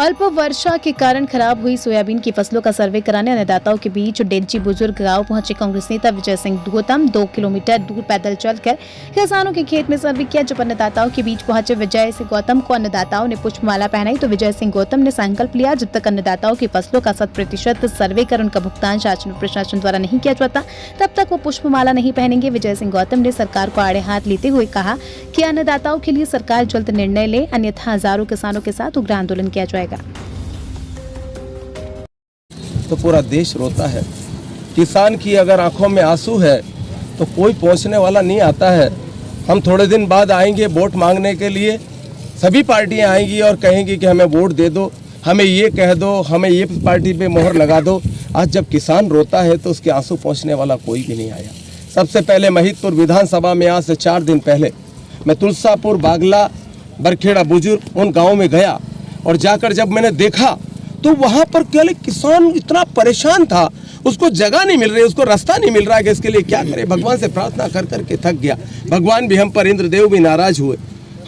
अल्प वर्षा के कारण खराब हुई सोयाबीन की फसलों का सर्वे कराने अन्नदाताओं के बीच डेंची बुजुर्ग गांव पहुंचे कांग्रेस नेता विजय सिंह गौतम 2 किलोमीटर दूर पैदल चलकर किसानों के खेत में सर्वे किया। जब अन्नदाताओं के बीच पहुंचे विजय सिंह गौतम को अन्नदाताओं ने पुष्पमाला पहनाई तो विजय सिंह गौतम ने संकल्प लिया, जब तक अन्नदाताओं की फसलों का 100% सर्वे कर उनका भुगतान शासन प्रशासन द्वारा नहीं किया जाता तब तक वो पुष्पमाला नहीं पहनेंगे। विजय सिंह गौतम ने सरकार को आड़े हाथ लेते हुए कहा कि अन्नदाताओं के लिए सरकार जल्द निर्णय ले, अन्यथा हजारों किसानों के साथ उग्र आंदोलन किया जाएगा। तो पूरा देश रोता है। किसान की अगर आंखों में आंसू है तो कोई पहुंचने वाला नहीं आता है। हम थोड़े दिन बाद आएंगे वोट मांगने के लिए, सभी पार्टियां आएंगी और कहेंगी कि हमें वोट दे दो, हमें ये कह दो, हमें ये पार्टी पे मोहर लगा दो। आज जब किसान रोता है तो उसके आंसू पहुंचने वाला कोई भी नहीं आया। सबसे पहले महिदपुर विधानसभा में आज से 4 दिन पहले मैं तुलसापुर, बागला, बरखेड़ा, बुजुर्ग उन गाँव में गया और जाकर जब मैंने देखा तो वहाँ पर केवल किसान इतना परेशान था, उसको जगह नहीं मिल रही, उसको रास्ता नहीं मिल रहा है कि इसके लिए क्या करे। भगवान से प्रार्थना कर कर के थक गया। भगवान भी हम पर, इंद्रदेव भी नाराज हुए।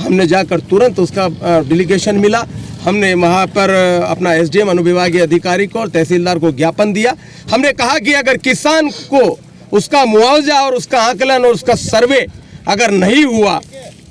हमने जाकर तुरंत उसका डेलीगेशन मिला, हमने वहाँ पर अपना एसडीएम अनुविभागीय अधिकारी को और तहसीलदार को ज्ञापन दिया। हमने कहा कि अगर किसान को उसका मुआवजा और उसका आकलन और उसका सर्वे अगर नहीं हुआ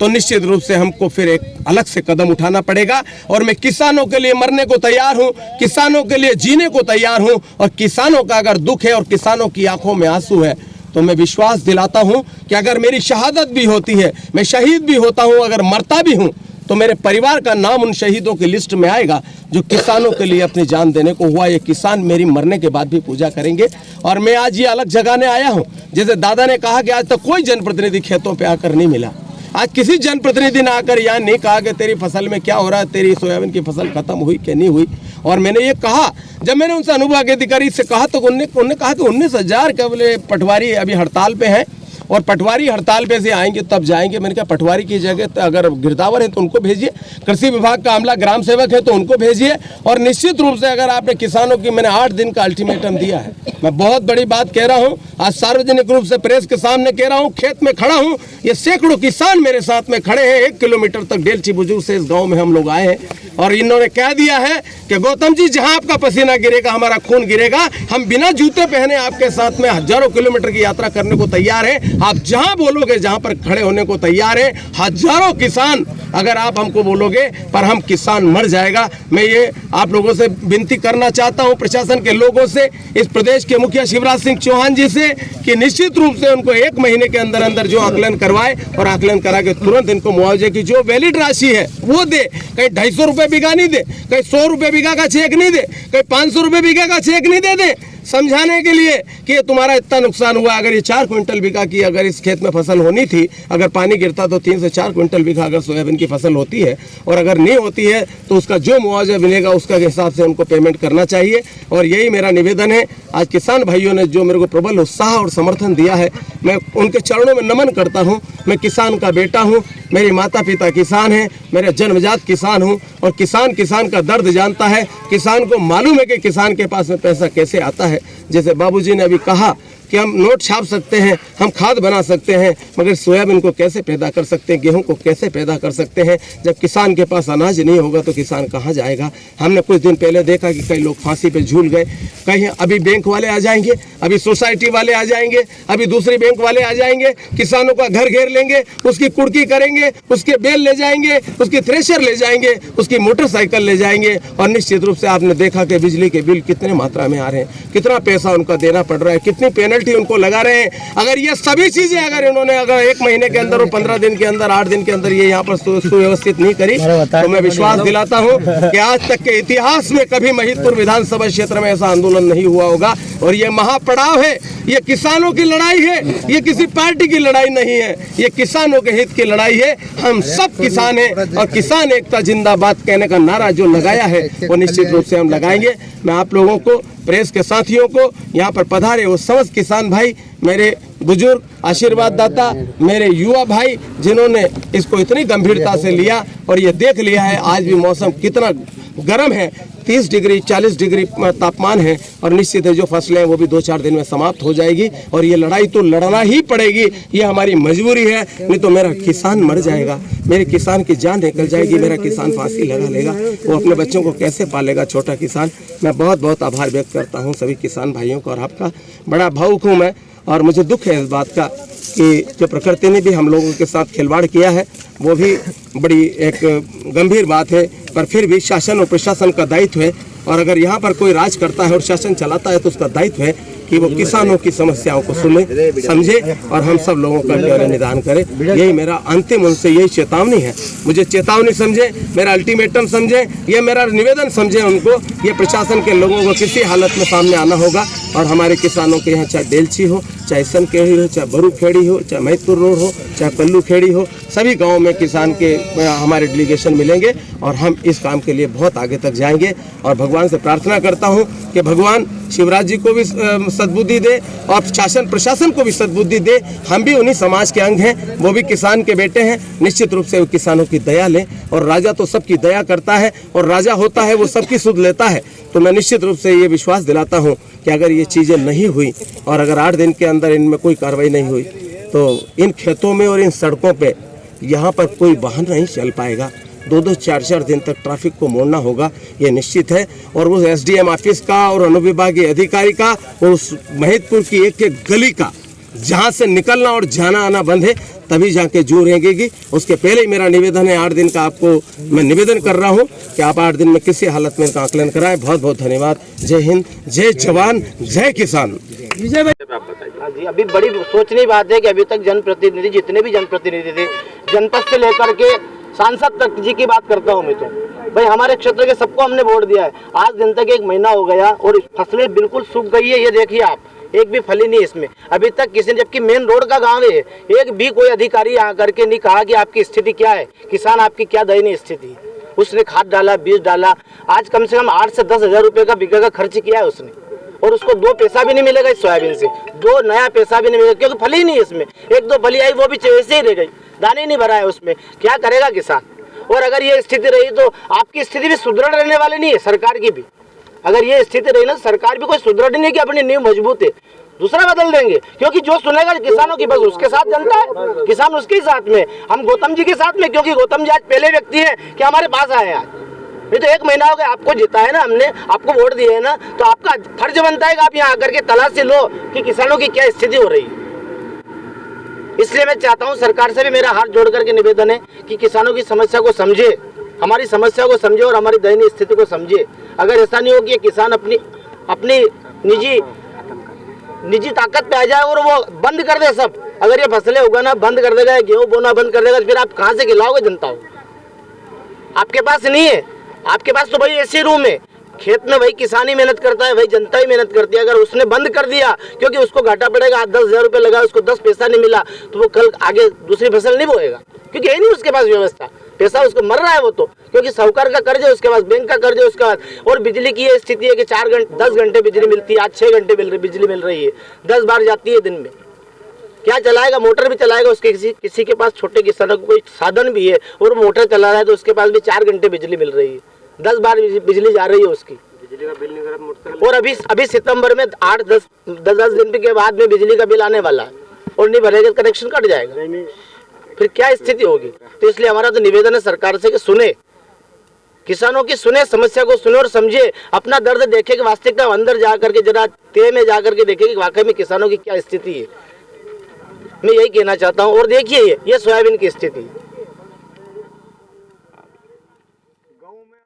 तो निश्चित रूप से हमको फिर एक अलग से कदम उठाना पड़ेगा। और मैं किसानों के लिए मरने को तैयार हूं, किसानों के लिए जीने को तैयार हूं। और किसानों का अगर दुख है और किसानों की आंखों में आंसू है तो मैं विश्वास दिलाता हूं कि अगर मेरी शहादत भी होती है, मैं शहीद भी होता हूं, अगर मरता भी हूं तो मेरे परिवार का नाम उन शहीदों की लिस्ट में आएगा जो किसानों के लिए अपनी जान देने को हुआ। ये किसान मेरी मरने के बाद भी पूजा करेंगे। और मैं आज ये अलग जगाने आया हूँ। जैसे दादा ने कहा कि आज तक कोई जनप्रतिनिधि खेतों पे आकर नहीं मिला, आज किसी जनप्रतिनिधि ने आकर यहाँ नहीं कहा कि तेरी फसल में क्या हो रहा है, तेरी सोयाबीन की फसल खत्म हुई कि नहीं हुई। और मैंने ये कहा, जब मैंने उनसे अनुभाग अधिकारी से कहा तो उन्होंने कहा कि 19,000 केवल पटवारी अभी हड़ताल पे हैं और पटवारी हड़ताल पे से आएंगे तब जाएंगे। मैंने कहा पटवारी की जगह अगर गिरदावर है तो उनको भेजिए, कृषि विभाग का अमला ग्राम सेवक है तो उनको भेजिए। और निश्चित रूप से अगर आपने किसानों की, मैंने 8 दिन का अल्टीमेटम दिया है। मैं बहुत बड़ी बात कह रहा हूं, आज सार्वजनिक रूप से प्रेस के सामने कह रहा हूं, खेत में खड़ा हूं, ये सैकड़ों किसान मेरे साथ में खड़े हैं। 1 किलोमीटर तक डेल्ची बुजुर्ग से इस गाँव में हम लोग आए हैं और इन्होंने कह दिया है कि गौतम जी जहां आपका पसीना गिरेगा हमारा खून गिरेगा। हम बिना जूते पहने आपके साथ में हजारों किलोमीटर की यात्रा करने को तैयार हैं। आप जहां बोलोगे जहां पर खड़े होने को तैयार हैं। हजारों किसान अगर आप हमको बोलोगे, पर हम किसान मर जाएगा। मैं ये आप लोगों से विनती करना चाहता हूं, प्रशासन के लोगों से, इस प्रदेश के मुखिया शिवराज सिंह चौहान जी से, कि निश्चित रूप से उनको 1 महीने के अंदर अंदर जो आकलन करवाए और आकलन करा के तुरंत इनको मुआवजे की जो वैलिड राशि है वो दे। कहीं 250 रुपये बीघा नहीं दे, कहीं 100 रुपये बीघा का चेक नहीं दे, कहीं 500 रुपये बीघा का चेक नहीं दे दे, समझाने के लिए कि ये तुम्हारा इतना नुकसान हुआ। अगर ये 4 क्विंटल बीघा की अगर इस खेत में फसल होनी थी, अगर पानी गिरता तो 3 से 4 क्विंटल बीघा अगर सोयाबीन की फसल होती है, और अगर नहीं होती है तो उसका जो मुआवजा मिलेगा उसका हिसाब से उनको पेमेंट करना चाहिए। और यही मेरा निवेदन है। आज किसान भाइयों ने जो मेरे को प्रबल उत्साह और समर्थन दिया है, मैं उनके चरणों में नमन करता हूँ। मैं किसान का बेटा हूँ, मेरे माता पिता किसान हैं, मेरा जन्मजात किसान हूँ और किसान का दर्द जानता है। किसान को मालूम है कि किसान के पास में पैसा कैसे आता है। जैसे बाबूजी ने अभी कहा कि हम नोट छाप सकते हैं, हम खाद बना सकते हैं, मगर सोयाबीन को कैसे पैदा कर सकते हैं, गेहूं को कैसे पैदा कर सकते हैं। जब किसान के पास अनाज नहीं होगा तो किसान कहाँ जाएगा। हमने कुछ दिन पहले देखा कि कई लोग फांसी पे झूल गए। कहीं अभी बैंक वाले आ जाएंगे, अभी सोसाइटी वाले आ जाएंगे, अभी दूसरी बैंक वाले आ जाएंगे, किसानों का घर घेर लेंगे, उसकी कुर्की करेंगे, उसके बेल ले जाएंगे, उसकी थ्रेशर ले जाएंगे, उसकी मोटरसाइकिल ले जाएंगे। और निश्चित रूप से आपने देखा कि बिजली के बिल कितने मात्रा में आ रहे हैं, कितना पैसा उनका देना पड़ रहा है, कितनी पेनल्टी उनको लगा रहे हैं। अगर ये सभी चीजें अगर इन्होंने अगर 1 महीने के अंदर और 15 दिन के अंदर, 8 दिन के अंदर ये यहाँ पर सुव्यवस्थित नहीं करी तो मैं विश्वास दिलाता हूँ कि आज तक के इतिहास में कभी महिदपुर विधानसभा क्षेत्र में ऐसा आंदोलन नहीं हुआ होगा। और ये महापड़ाव है, ये किसानों की लड़ाई है, ये किसी पार्टी की लड़ाई नहीं है, ये किसानों के हित की लड़ाई है। हम सब किसान हैं और किसान एकता जिंदाबाद कहने का नारा जो लगाया है वो निश्चित रूप से हम लगाएंगे। मैं आप लोगों को, प्रेस के साथियों को, यहाँ पर पधारे वो समस्त किसान भाई, मेरे बुजुर्ग आशीर्वाद दाता, मेरे युवा भाई जिन्होंने इसको इतनी गंभीरता से लिया और ये देख लिया है आज भी मौसम कितना गर्म है, 30 डिग्री 40 डिग्री तापमान है और निश्चित है जो फसलें हैं वो भी 2-4 दिन में समाप्त हो जाएगी और ये लड़ाई तो लड़ना ही पड़ेगी, ये हमारी मजबूरी है, नहीं तो मेरा किसान मर जाएगा, मेरे किसान की जान निकल जाएगी, मेरा किसान फांसी लगा लेगा, वो अपने बच्चों को कैसे पालेगा छोटा किसान। मैं बहुत बहुत आभार व्यक्त करता हूँ सभी किसान भाइयों का और आपका, बड़ा भावुक हूँ मैं और मुझे दुख है इस बात का कि जो प्रकृति ने भी हम लोगों के साथ खिलवाड़ किया है वो भी बड़ी एक गंभीर बात है, पर फिर भी शासन और प्रशासन का दायित्व है और अगर यहाँ पर कोई राज करता है और शासन चलाता है तो उसका दायित्व है कि वो किसानों की समस्याओं को सुने, समझे और हम सब लोगों का निदान करे। यही मेरा अंतिम उनसे यही चेतावनी है, मुझे चेतावनी समझे, मेरा अल्टीमेटम समझे, ये मेरा निवेदन समझे उनको, ये प्रशासन के लोगों को किसी हालत में सामने आना होगा और हमारे किसानों के यहाँ चाहे डेलची हो, चाहे सनखेड़ी हो, चाहे बरूखेड़ी हो, चाहे महितपुर रोड हो, चाहे पल्लूखेड़ी हो, सभी गाँव में किसान के हमारे डेलीगेशन मिलेंगे और हम इस काम के लिए बहुत आगे तक जाएंगे और भगवान से प्रार्थना करता हूँ कि भगवान शिवराज जी को भी सद्बुद्धि दे और शासन प्रशासन को भी सद्बुद्धि दे। हम भी उन्हीं समाज के अंग हैं, वो भी किसान के बेटे हैं, निश्चित रूप से वो किसानों की दया लें और राजा तो सबकी दया करता है और राजा होता है वो सबकी सुध लेता है। तो मैं निश्चित रूप से ये विश्वास दिलाता हूँ कि अगर ये चीज़ें नहीं हुई और अगर 8 दिन के अंदर इनमें कोई कार्रवाई नहीं हुई तो इन खेतों में और इन सड़कों पर यहाँ पर कोई वाहन नहीं चल पाएगा, 2-2, 4-4 दिन तक ट्रैफिक को मोड़ना होगा, ये निश्चित है। और उस एसडीएम ऑफिस का और अनुविभागीय अधिकारी का और उस महितपुर की एक एक गली का जहाँ से निकलना और जाना आना बंद है तभी जाके जू रहेगी। उसके पहले ही मेरा निवेदन है 8 दिन का, आपको मैं निवेदन कर रहा हूँ कि आप 8 दिन में किसी हालत में इनका आकलन कराएं। बहुत बहुत धन्यवाद। जय हिंद, जय जवान, जय किसान। जी, अभी बड़ी सोचनीय बात है कि अभी तक जनप्रतिनिधि जितने भी जनप्रतिनिधि थे, जनपद से लेकर के सांसद तक जी की बात करता हूँ मैं तो भाई हमारे क्षेत्र के सबको हमने वोट दिया है। आज दिन तक 1 महीना हो गया और फसलें बिल्कुल सूख गई है, ये देखिए आप, एक भी फली नहीं इसमें अभी तक किसी ने, जबकि मेन रोड का गांव है, एक भी कोई अधिकारी आ करके नहीं कहा कि आपकी स्थिति क्या है, किसान आपकी क्या दयनीय स्थिति है। उसने खाद डाला, बीज डाला, आज कम से कम 8 से 10 हज़ार रुपये का बीघा का खर्च किया है उसने और उसको 2 पैसा भी नहीं मिलेगा इस सोयाबीन से, 2 नया पैसा भी नहीं मिलेगा क्योंकि फली नहीं है इसमें। 1-2 फली आई वो भी वैसे ही रह गई, दाने नहीं भरा है उसमें, क्या करेगा किसान। और अगर ये स्थिति रही तो आपकी स्थिति भी सुदृढ़ रहने वाली नहीं है, सरकार की भी अगर ये स्थिति रही ना, सरकार भी कोई सुदृढ़ नहीं कि अपनी नींव मजबूत है, दूसरा बदल देंगे क्योंकि जो सुनेगा किसानों की बस उसके साथ जनता है, किसान उसके साथ में, हम गौतम जी के साथ में, क्योंकि गौतम जी आज पहले व्यक्ति है कि हमारे पास आए आज। नहीं तो 1 महीना हो गया आपको जिता है ना, हमने आपको वोट दिए है ना, तो आपका फर्ज बनता है कि आप यहाँ आकर के तलाशी लो कि किसानों की क्या स्थिति हो रही है। इसलिए मैं चाहता हूँ सरकार से भी मेरा हाथ जोड़ करके निवेदन है कि किसानों की समस्या को समझे, हमारी समस्या को समझे और हमारी दयनीय स्थिति को समझे। अगर ऐसा नहीं हो कि किसान अपनी निजी ताकत पे आ जाए और वो बंद कर दे सब, अगर ये फसलें उगाना बंद कर देगा, गेहूं बोना बंद कर देगा, तो फिर आप कहाँ से खिलाओगे जनता को। आपके पास नहीं है, आपके पास तो भाई ऐसे रूम है, खेत में वही किसान ही मेहनत करता है, वही जनता ही मेहनत करती है। अगर उसने बंद कर दिया क्योंकि उसको घाटा पड़ेगा, 10 हज़ार रुपये लगा, उसको 10 पैसा नहीं मिला, तो वो कल आगे दूसरी फसल नहीं बोएगा क्योंकि है नहीं उसके पास व्यवस्था, पैसा उसको मर रहा है वो तो, क्योंकि साहूकार का कर्ज है, उसके पास बैंक का कर्ज है, उसके बाद और बिजली की ये स्थिति है कि 10 घंटे बिजली मिलती है, आज 6 घंटे बिजली मिल रही है, 10 बार जाती है दिन में, क्या चलाएगा, मोटर भी चलाएगा, उसके किसी के पास छोटे किसानों को कोई साधन भी है और मोटर चला रहा है तो उसके पास भी 4 घंटे बिजली मिल रही है, 10 बार बिजली जा रही है उसकी, बिजली का बिल नहीं भरा। और अभी सितंबर में 8-10 दिन के बाद में बिजली का बिल आने वाला है और नहीं भरेगा कनेक्शन कट जाएगा, फिर क्या स्थिति होगी। तो इसलिए हमारा तो निवेदन है सरकार से कि सुने, किसानों की सुने, समस्या को सुने और समझे, अपना दर्द देखे कि वास्तविकता अंदर जा करके जरा तय में जा करके देखे कि वाकई में किसानों की क्या स्थिति है। मैं यही कहना चाहता हूँ। और देखिए ये सोयाबीन की स्थिति,